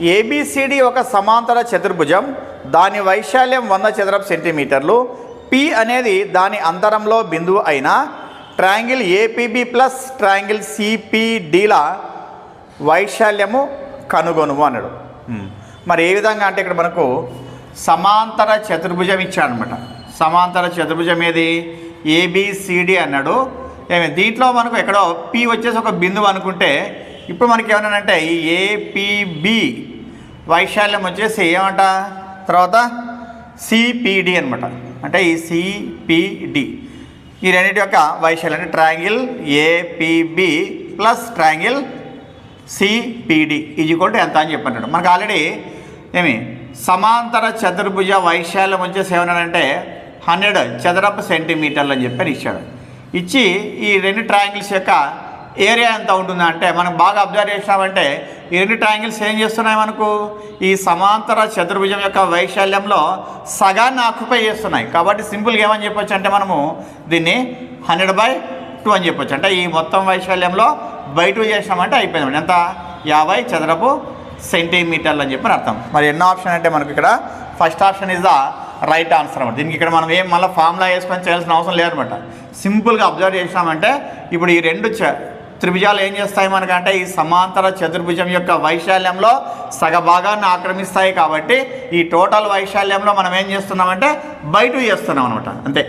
A B C D ఒక సమాంతర చతుర్భుజం, దాని వైశాల్యం 100 చదరపు సెంటీమీటర్లు, పి అనేది దాని అంతరంలో బిందువు అయిన ట్రయాంగిల్ ఏపీబి ప్లస్ ట్రయాంగిల్ సిపిడిల వైశాల్యము కనుగొనుము అన్నాడు. మరి ఏ విధంగా అంటే ఇక్కడ మనకు సమాంతర చతుర్భుజం ఇచ్చాడనమాట. సమాంతర చతుర్భుజం ఏది? ఏబిసిడి అన్నాడు. దీంట్లో మనకు ఎక్కడో పి వచ్చేసి ఒక బిందువు అనుకుంటే, ఇప్పుడు మనకి ఏమన్నానంటే ఈ ఏపీబి వైశాల్యం వచ్చేసి ఏమంట, తర్వాత సిపిడి అనమాట. అంటే ఈ సిపిడి ఈ రెండింటి యొక్క వైశాల్యం అంటే triangle APB plus triangle CPD is equal to ఎంత అని చెప్పంటాడు. మనకు ఆల్రెడీ సమాంతర చతుర్భుజ వైశాల్యం వచ్చేసి ఏమన్నాడంటే 100 చదరపు సెంటీమీటర్లు అని చెప్పి ఇచ్చాడు. ఇచ్చి ఈ రెండు ట్రయాంగిల్స్ యొక్క ఏరియా ఎంత ఉంటుందా అంటే, మనం బాగా అబ్జర్వ్ చేసినామంటే ఈ రెండు ట్రయాంగిల్స్ ఏం చేస్తున్నాయి, మనకు ఈ సమాంతర చతుర్భుజం యొక్క వైశాల్యంలో సగాన్ని ఆక్యుపై చేస్తున్నాయి. కాబట్టి సింపుల్గా ఏమని చెప్పొచ్చు అంటే మనము దీన్ని 100/2 అని చెప్పొచ్చు. అంటే ఈ మొత్తం వైశాల్యంలో బై 2 చేసినామంటే అయిపోయింది. ఎంత? 50 చదరపు సెంటీమీటర్లు అని చెప్పని అర్థం. మరి ఎన్నో ఆప్షన్ అంటే మనకి ఇక్కడ first option is the right answer అనమాట. దీనికి ఇక్కడ మనం ఏం మళ్ళీ ఫార్ములా వేసుకొని చేయాల్సిన అవసరం లేదనమాట. సింపుల్గా అబ్జర్వ్ చేసినామంటే ఇప్పుడు ఈ రెండు త్రిభుజాలు ఏం చేస్తాయి మనకంటే ఈ సమాంతర చతుర్భుజం యొక్క వైశాల్యంలో సగభాగాన్ని ఆక్రమిస్తాయి. కాబట్టి ఈ టోటల్ వైశాల్యంలో మనం ఏం చేస్తున్నామంటే బై 2 చేస్తున్నాం అనమాట. అంతే.